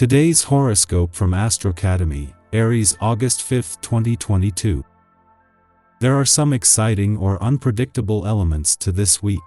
Today's horoscope from Astrocademy, Aries, August 5, 2022. There are some exciting or unpredictable elements to this week.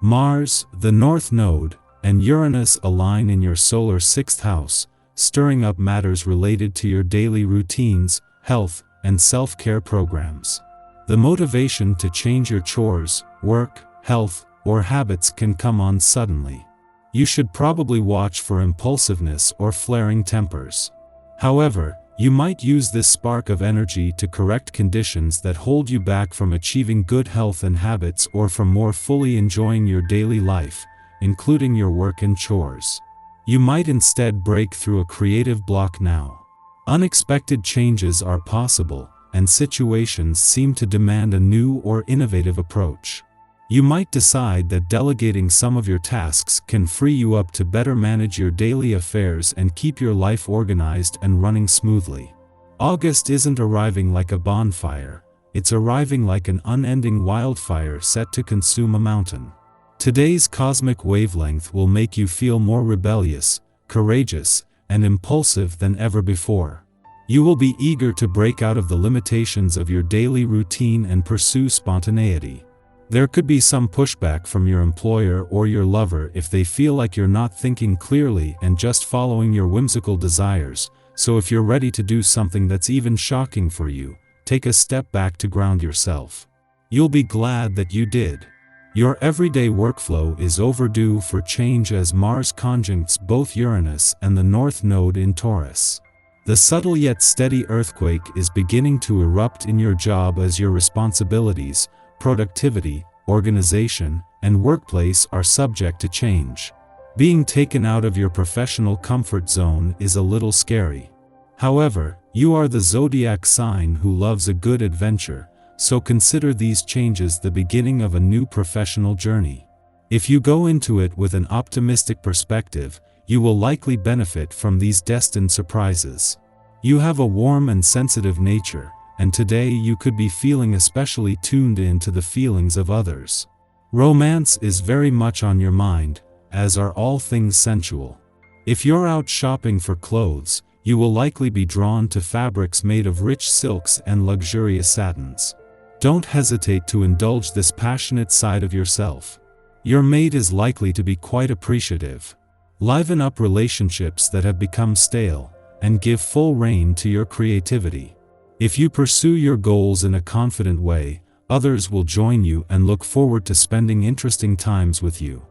Mars, the North Node, and Uranus align in your solar 6th house, stirring up matters related to your daily routines, health, and self-care programs. The motivation to change your chores, work, health, or habits can come on suddenly. You should probably watch for impulsiveness or flaring tempers. However, you might use this spark of energy to correct conditions that hold you back from achieving good health and habits or from more fully enjoying your daily life, including your work and chores. You might instead break through a creative block now. Unexpected changes are possible, and situations seem to demand a new or innovative approach. You might decide that delegating some of your tasks can free you up to better manage your daily affairs and keep your life organized and running smoothly. August isn't arriving like a bonfire, it's arriving like an unending wildfire set to consume a mountain. Today's cosmic wavelength will make you feel more rebellious, courageous, and impulsive than ever before. You will be eager to break out of the limitations of your daily routine and pursue spontaneity. There could be some pushback from your employer or your lover if they feel like you're not thinking clearly and just following your whimsical desires, so if you're ready to do something that's even shocking for you, take a step back to ground yourself. You'll be glad that you did. Your everyday workflow is overdue for change as Mars conjuncts both Uranus and the North Node in Taurus. The subtle yet steady earthquake is beginning to erupt in your job as your responsibilities, productivity, organization, and workplace are subject to change. Being taken out of your professional comfort zone is a little scary. However, you are the zodiac sign who loves a good adventure, so consider these changes the beginning of a new professional journey. If you go into it with an optimistic perspective, you will likely benefit from these destined surprises. You have a warm and sensitive nature, and today you could be feeling especially tuned in to the feelings of others. Romance is very much on your mind, as are all things sensual. If you're out shopping for clothes, you will likely be drawn to fabrics made of rich silks and luxurious satins. Don't hesitate to indulge this passionate side of yourself. Your mate is likely to be quite appreciative. Liven up relationships that have become stale, and give full rein to your creativity. If you pursue your goals in a confident way, others will join you and look forward to spending interesting times with you.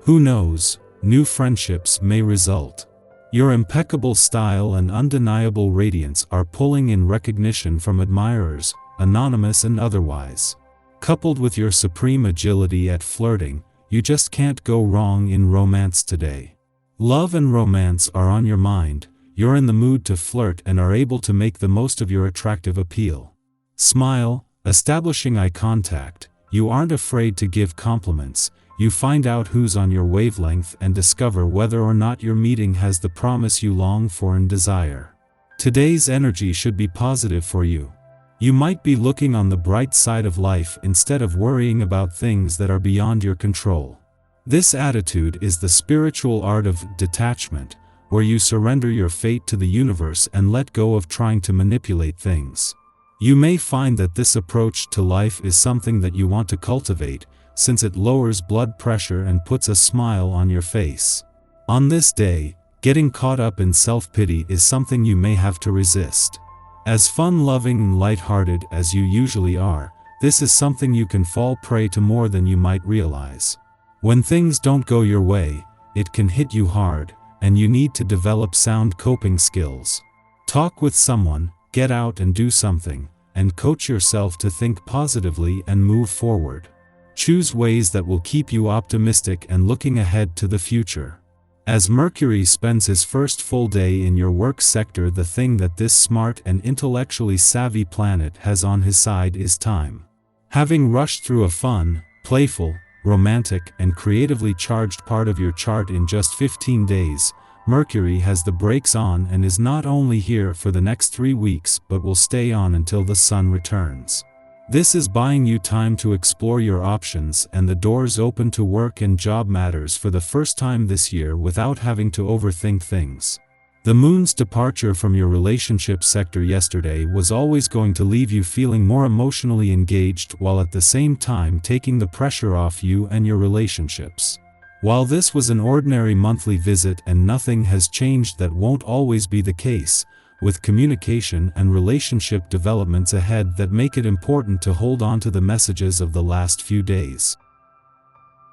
Who knows, new friendships may result. Your impeccable style and undeniable radiance are pulling in recognition from admirers, anonymous and otherwise. Coupled with your supreme agility at flirting, you just can't go wrong in romance today. Love and romance are on your mind. You're in the mood to flirt and are able to make the most of your attractive appeal. Smile, establishing eye contact, you aren't afraid to give compliments, you find out who's on your wavelength and discover whether or not your meeting has the promise you long for and desire. Today's energy should be positive for you. You might be looking on the bright side of life instead of worrying about things that are beyond your control. This attitude is the spiritual art of detachment, where you surrender your fate to the universe and let go of trying to manipulate things. You may find that this approach to life is something that you want to cultivate, since it lowers blood pressure and puts a smile on your face. On this day, getting caught up in self-pity is something you may have to resist. As fun-loving and light-hearted as you usually are, this is something you can fall prey to more than you might realize. When things don't go your way, it can hit you hard, and you need to develop sound coping skills. Talk with someone, get out and do something, and coach yourself to think positively and move forward. Choose ways that will keep you optimistic and looking ahead to the future. As Mercury spends his first full day in your work sector, the thing that this smart and intellectually savvy planet has on his side is time. Having rushed through a fun, playful, romantic, and creatively charged part of your chart in just 15 days, Mercury has the brakes on and is not only here for the next 3 weeks but will stay on until the sun returns. This is buying you time to explore your options and the doors open to work and job matters for the first time this year without having to overthink things. The moon's departure from your relationship sector yesterday was always going to leave you feeling more emotionally engaged while at the same time taking the pressure off you and your relationships. While this was an ordinary monthly visit and nothing has changed, that won't always be the case, with communication and relationship developments ahead that make it important to hold on to the messages of the last few days.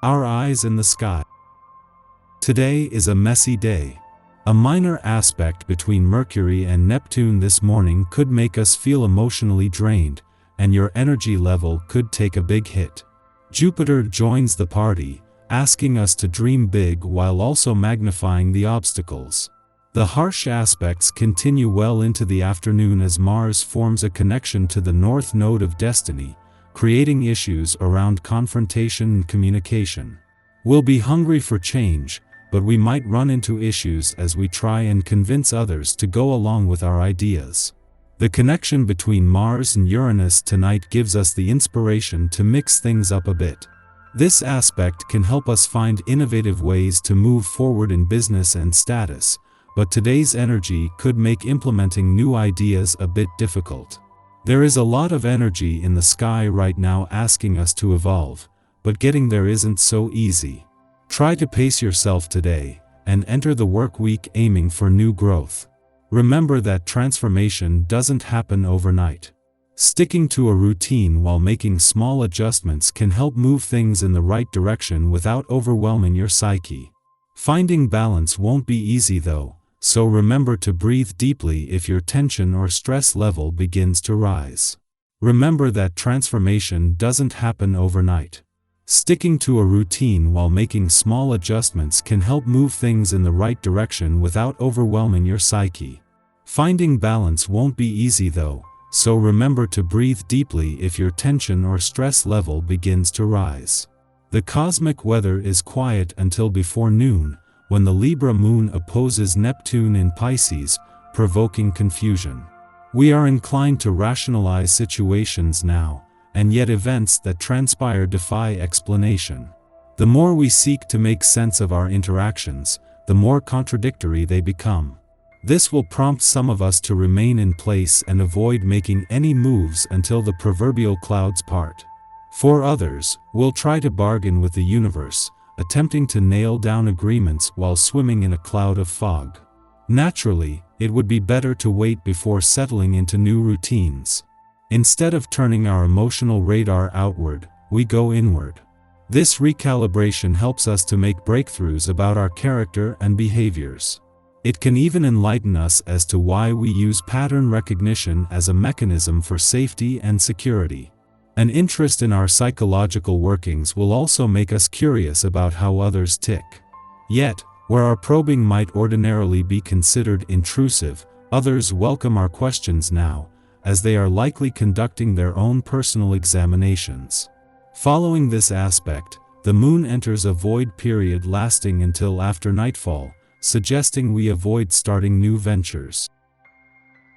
Our eyes in the sky. Today is a messy day. A minor aspect between Mercury and Neptune this morning could make us feel emotionally drained, and your energy level could take a big hit. Jupiter joins the party, asking us to dream big while also magnifying the obstacles. The harsh aspects continue well into the afternoon as Mars forms a connection to the North Node of Destiny, creating issues around confrontation and communication. We'll be hungry for change, but we might run into issues as we try and convince others to go along with our ideas. The connection between Mars and Uranus tonight gives us the inspiration to mix things up a bit. This aspect can help us find innovative ways to move forward in business and status, but today's energy could make implementing new ideas a bit difficult. There is a lot of energy in the sky right now asking us to evolve, but getting there isn't so easy. Try to pace yourself today, and enter the work week aiming for new growth. Remember that transformation doesn't happen overnight. Sticking to a routine while making small adjustments can help move things in the right direction without overwhelming your psyche. Finding balance won't be easy though, so remember to breathe deeply if your tension or stress level begins to rise. Remember that transformation doesn't happen overnight. Sticking to a routine while making small adjustments can help move things in the right direction without overwhelming your psyche. Finding balance won't be easy though, so remember to breathe deeply if your tension or stress level begins to rise. The cosmic weather is quiet until before noon, when the Libra moon opposes Neptune in Pisces, provoking confusion. We are inclined to rationalize situations now, and yet events that transpire defy explanation. The more we seek to make sense of our interactions, the more contradictory they become. This will prompt some of us to remain in place and avoid making any moves until the proverbial clouds part. For others, we'll try to bargain with the universe, attempting to nail down agreements while swimming in a cloud of fog. Naturally, it would be better to wait before settling into new routines. Instead of turning our emotional radar outward, we go inward. This recalibration helps us to make breakthroughs about our character and behaviors. It can even enlighten us as to why we use pattern recognition as a mechanism for safety and security. An interest in our psychological workings will also make us curious about how others tick. Yet, where our probing might ordinarily be considered intrusive, others welcome our questions now, as they are likely conducting their own personal examinations. Following this aspect, the moon enters a void period lasting until after nightfall, suggesting we avoid starting new ventures.